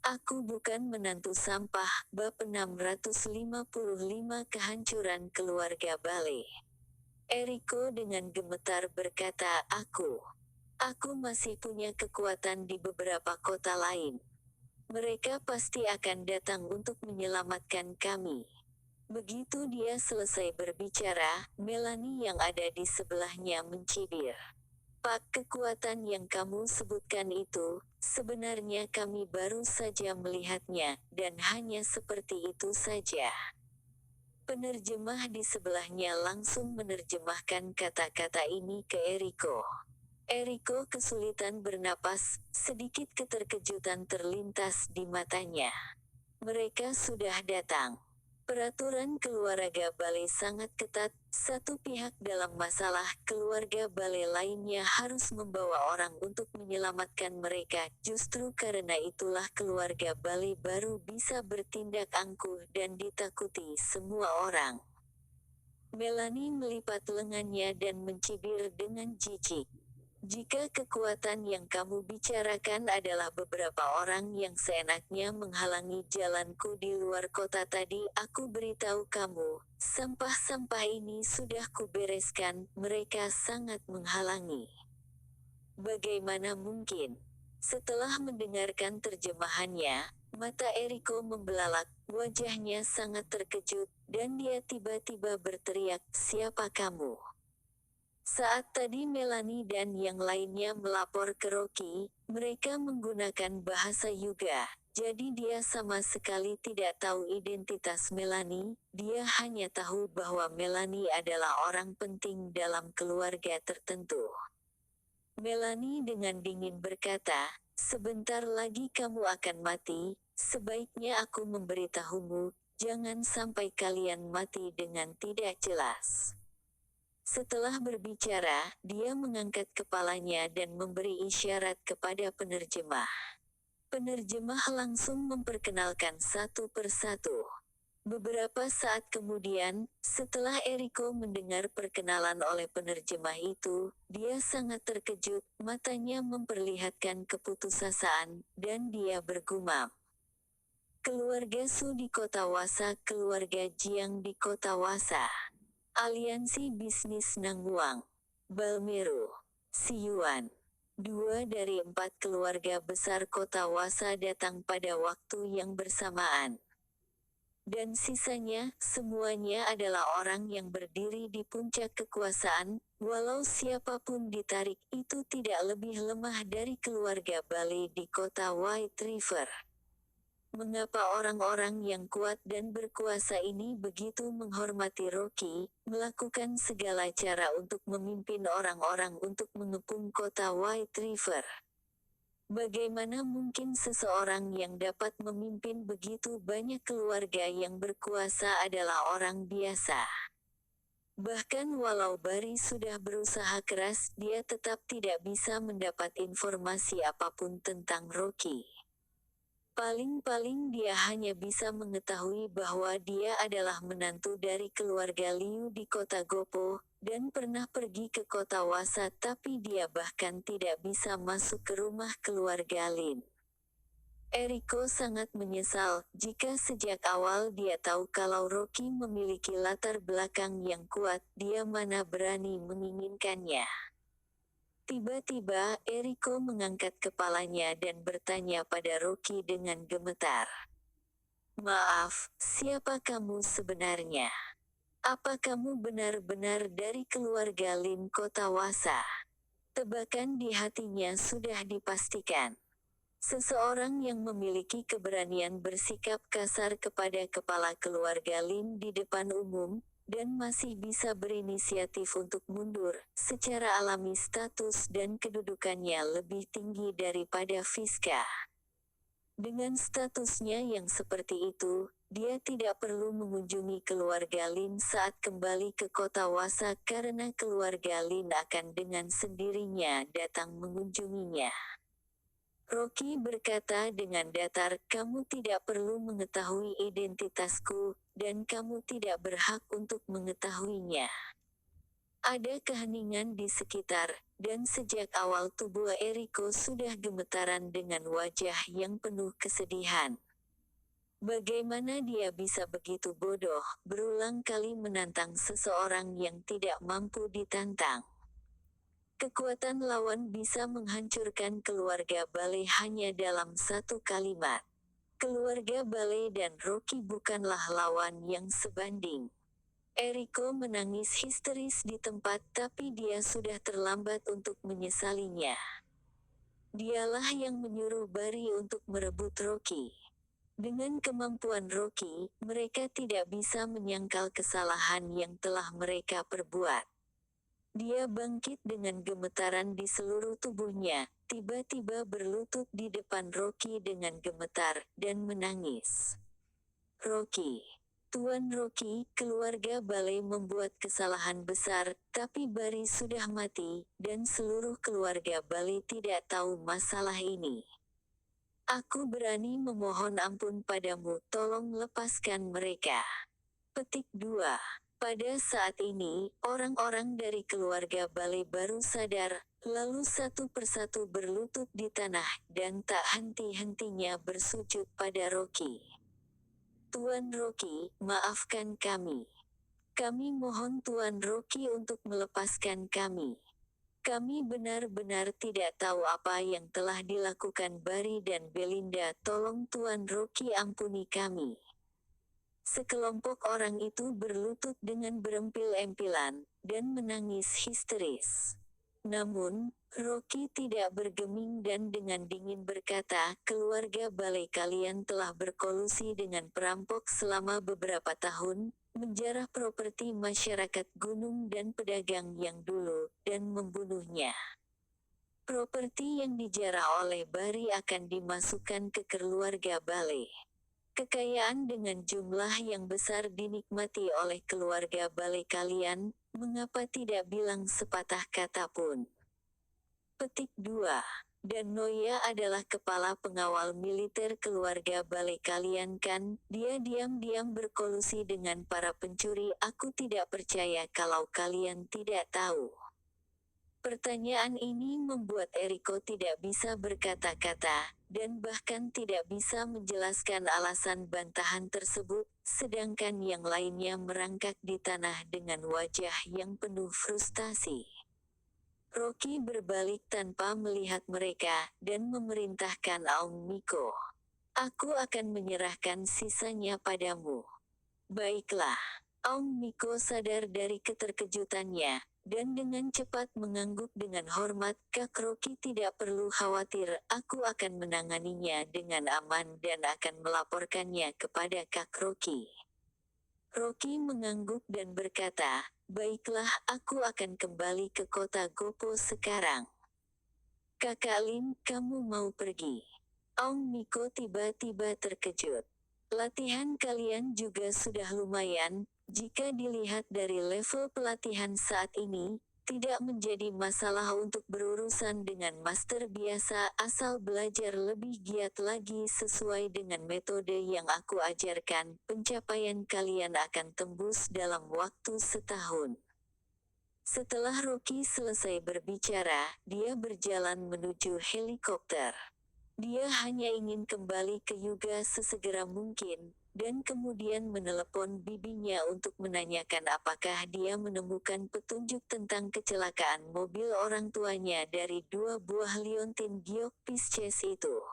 Aku bukan menantu sampah. Bab 655 Kehancuran Keluarga Bale. Eriko dengan gemetar berkata, Aku masih punya kekuatan di beberapa kota lain. Mereka pasti akan datang untuk menyelamatkan kami. Begitu dia selesai berbicara, Melanie yang ada di sebelahnya mencibir. Pak, kekuatan yang kamu sebutkan itu, sebenarnya kami baru saja melihatnya, dan hanya seperti itu saja. Penerjemah di sebelahnya langsung menerjemahkan kata-kata ini ke Eriko. Eriko kesulitan bernapas, sedikit keterkejutan terlintas di matanya. Mereka sudah datang. Peraturan keluarga Bale sangat ketat, satu pihak dalam masalah, keluarga Bale lainnya harus membawa orang untuk menyelamatkan mereka. Justru karena itulah keluarga Bale baru bisa bertindak angkuh dan ditakuti semua orang. Melanie melipat lengannya dan mencibir dengan jijik. Jika kekuatan yang kamu bicarakan adalah beberapa orang yang seenaknya menghalangi jalanku di luar kota tadi, aku beritahu kamu, sampah-sampah ini sudah kubereskan, mereka sangat menghalangi. Bagaimana mungkin? Setelah mendengarkan terjemahannya, mata Eriko membelalak, wajahnya sangat terkejut, dan dia tiba-tiba berteriak, "Siapa kamu?" Saat tadi Melanie dan yang lainnya melapor ke Rocky, mereka menggunakan bahasa Yuga, jadi dia sama sekali tidak tahu identitas Melanie. Dia hanya tahu bahwa Melanie adalah orang penting dalam keluarga tertentu. Melanie dengan dingin berkata, "Sebentar lagi kamu akan mati, sebaiknya aku memberitahumu, jangan sampai kalian mati dengan tidak jelas." Setelah berbicara, dia mengangkat kepalanya dan memberi isyarat kepada penerjemah. Penerjemah langsung memperkenalkan satu persatu. Beberapa saat kemudian, setelah Eriko mendengar perkenalan oleh penerjemah itu, dia sangat terkejut, matanya memperlihatkan keputusasaan, dan dia bergumam. Keluarga Su di kota Wasa, keluarga Jiang di kota Wasa. Aliansi Bisnis Nangguang, Balmeru, Siyuan. 2 dari 4 keluarga besar kota Wasa datang pada waktu yang bersamaan. Dan sisanya, semuanya adalah orang yang berdiri di puncak kekuasaan, walau siapapun ditarik itu tidak lebih lemah dari keluarga Bale di kota White River. Mengapa orang-orang yang kuat dan berkuasa ini begitu menghormati Rocky, melakukan segala cara untuk memimpin orang-orang untuk mengepung kota White River? Bagaimana mungkin seseorang yang dapat memimpin begitu banyak keluarga yang berkuasa adalah orang biasa? Bahkan walau Barry sudah berusaha keras, dia tetap tidak bisa mendapat informasi apapun tentang Rocky. Paling-paling dia hanya bisa mengetahui bahwa dia adalah menantu dari keluarga Liu di kota Gopo, dan pernah pergi ke kota Wasa, tapi dia bahkan tidak bisa masuk ke rumah keluarga Lin. Eriko sangat menyesal, jika sejak awal dia tahu kalau Rocky memiliki latar belakang yang kuat, dia mana berani menginginkannya. Tiba-tiba, Eriko mengangkat kepalanya dan bertanya pada Rocky dengan gemetar. "Maaf, siapa kamu sebenarnya? Apa kamu benar-benar dari keluarga Lin kota Wasa?" Tebakan di hatinya sudah dipastikan. Seseorang yang memiliki keberanian bersikap kasar kepada kepala keluarga Lin di depan umum, dan masih bisa berinisiatif untuk mundur, secara alami status dan kedudukannya lebih tinggi daripada Fiska. Dengan statusnya yang seperti itu, dia tidak perlu mengunjungi keluarga Lin saat kembali ke kota Wasa karena keluarga Lin akan dengan sendirinya datang mengunjunginya. Rocky berkata dengan datar, "Kamu tidak perlu mengetahui identitasku, dan kamu tidak berhak untuk mengetahuinya." Ada keheningan di sekitar, dan sejak awal tubuh Eriko sudah gemetaran dengan wajah yang penuh kesedihan. Bagaimana dia bisa begitu bodoh, berulang kali menantang seseorang yang tidak mampu ditantang? Kekuatan lawan bisa menghancurkan keluarga Bale hanya dalam satu kalimat. Keluarga Bale dan Rocky bukanlah lawan yang sebanding. Eriko menangis histeris di tempat, tapi dia sudah terlambat untuk menyesalinya. Dialah yang menyuruh Barry untuk merebut Rocky. Dengan kemampuan Rocky, mereka tidak bisa menyangkal kesalahan yang telah mereka perbuat. Dia bangkit dengan gemetaran di seluruh tubuhnya, tiba-tiba berlutut di depan Rocky dengan gemetar, dan menangis. Rocky. Tuan Rocky, keluarga Bale membuat kesalahan besar, tapi Barry sudah mati, dan seluruh keluarga Bale tidak tahu masalah ini. Aku berani memohon ampun padamu, tolong lepaskan mereka. Petik 2. Pada saat ini, orang-orang dari keluarga Bale baru sadar, lalu satu persatu berlutut di tanah, dan tak henti-hentinya bersujud pada Rocky. Tuan Rocky, maafkan kami. Kami mohon Tuan Rocky untuk melepaskan kami. Kami benar-benar tidak tahu apa yang telah dilakukan Barry dan Belinda. Tolong Tuan Rocky ampuni kami. Sekelompok orang itu berlutut dengan berempil-empilan, dan menangis histeris. Namun, Rocky tidak bergeming dan dengan dingin berkata, keluarga Bale kalian telah berkolusi dengan perampok selama beberapa tahun, menjarah properti masyarakat gunung dan pedagang yang dulu, dan membunuhnya. Properti yang dijarah oleh Barry akan dimasukkan ke keluarga Bale. Kekayaan dengan jumlah yang besar dinikmati oleh keluarga Bale kalian, mengapa tidak bilang sepatah kata pun? Petik 2. Dan Noya adalah kepala pengawal militer keluarga Bale kalian kan? Dia diam-diam berkolusi dengan para pencuri. Aku tidak percaya kalau kalian tidak tahu. Pertanyaan ini membuat Eriko tidak bisa berkata-kata, dan bahkan tidak bisa menjelaskan alasan bantahan tersebut, sedangkan yang lainnya merangkak di tanah dengan wajah yang penuh frustasi. Rocky berbalik tanpa melihat mereka, dan memerintahkan Aum Miko. Aku akan menyerahkan sisanya padamu. Baiklah. Aum Miko sadar dari keterkejutannya, dan dengan cepat mengangguk dengan hormat. Kak Rocky tidak perlu khawatir, aku akan menanganinya dengan aman dan akan melaporkannya kepada Kak Rocky. Rocky mengangguk dan berkata, baiklah, aku akan kembali ke kota Gopo sekarang. Kakak Lin, kamu mau pergi? Aum Miko tiba-tiba terkejut. Latihan kalian juga sudah lumayan, jika dilihat dari level pelatihan saat ini, tidak menjadi masalah untuk berurusan dengan master biasa asal belajar lebih giat lagi sesuai dengan metode yang aku ajarkan. Pencapaian kalian akan tembus dalam waktu setahun. Setelah Rocky selesai berbicara, dia berjalan menuju helikopter. Dia hanya ingin kembali ke Yuga sesegera mungkin, dan kemudian menelepon bibinya untuk menanyakan apakah dia menemukan petunjuk tentang kecelakaan mobil orang tuanya dari 2 buah liontin giok Pisces itu.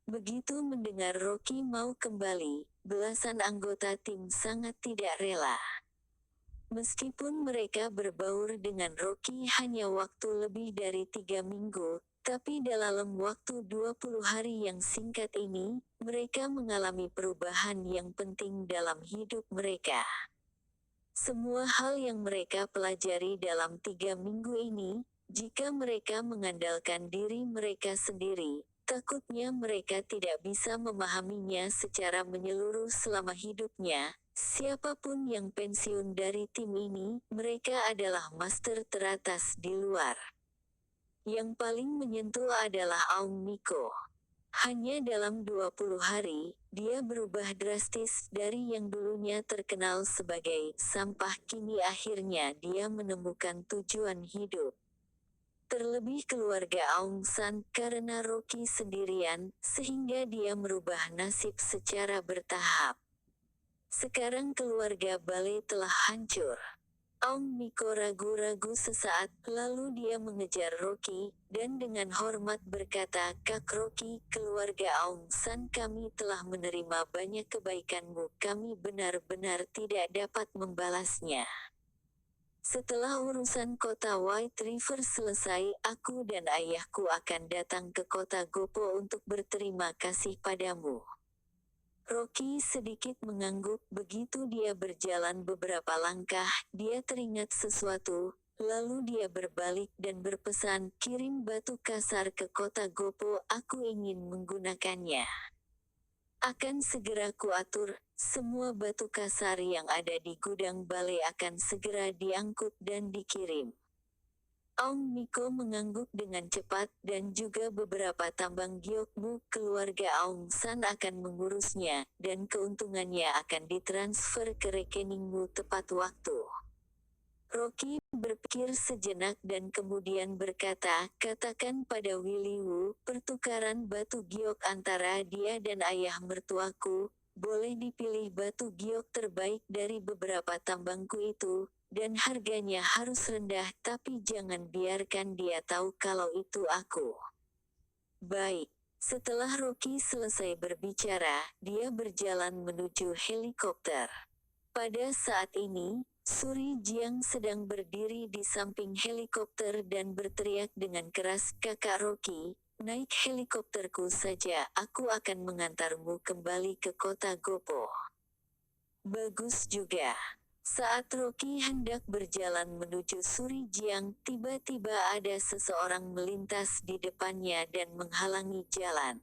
Begitu mendengar Rocky mau kembali, belasan anggota tim sangat tidak rela. Meskipun mereka berbaur dengan Rocky hanya waktu lebih dari 3 minggu, tapi dalam waktu 20 hari yang singkat ini, mereka mengalami perubahan yang penting dalam hidup mereka. Semua hal yang mereka pelajari dalam 3 minggu ini, jika mereka mengandalkan diri mereka sendiri, takutnya mereka tidak bisa memahaminya secara menyeluruh selama hidupnya. Siapapun yang pensiun dari tim ini, mereka adalah master teratas di luar. Yang paling menyentuh adalah Aum Miko. Hanya dalam 20 hari, dia berubah drastis dari yang dulunya terkenal sebagai sampah kini akhirnya dia menemukan tujuan hidup. Terlebih keluarga Aung San karena Rocky sendirian, sehingga dia merubah nasib secara bertahap. Sekarang keluarga Bale telah hancur. Aung Miko ragu-ragu sesaat, lalu dia mengejar Rocky, dan dengan hormat berkata, "Kak Rocky, keluarga Aung San kami telah menerima banyak kebaikanmu, kami benar-benar tidak dapat membalasnya. Setelah urusan kota White River selesai, aku dan ayahku akan datang ke kota Gopo untuk berterima kasih padamu." Rocky sedikit mengangguk. Begitu dia berjalan beberapa langkah, dia teringat sesuatu, lalu dia berbalik dan berpesan, "Kirim batu kasar ke kota Gopo, aku ingin menggunakannya. Akan segera kuatur, semua batu kasar yang ada di gudang Bale akan segera diangkut dan dikirim." Aung Miko mengangguk dengan cepat, dan juga beberapa tambang Gyokmu keluarga Aung San akan mengurusnya, dan keuntungannya akan ditransfer ke rekeningmu tepat waktu. Rocky berpikir sejenak dan kemudian berkata, "Katakan pada Willy Wu, pertukaran batu giok antara dia dan ayah mertuaku, boleh dipilih batu giok terbaik dari beberapa tambangku itu, dan harganya harus rendah tapi jangan biarkan dia tahu kalau itu aku." Baik. Setelah Rocky selesai berbicara, dia berjalan menuju helikopter. Pada saat ini, Suri Jiang sedang berdiri di samping helikopter dan berteriak dengan keras, "Kakak Rocky, naik helikopterku saja, aku akan mengantarmu kembali ke kota Gopo." Bagus juga. Saat Rocky hendak berjalan menuju Suri Jiang, tiba-tiba ada seseorang melintas di depannya dan menghalangi jalan.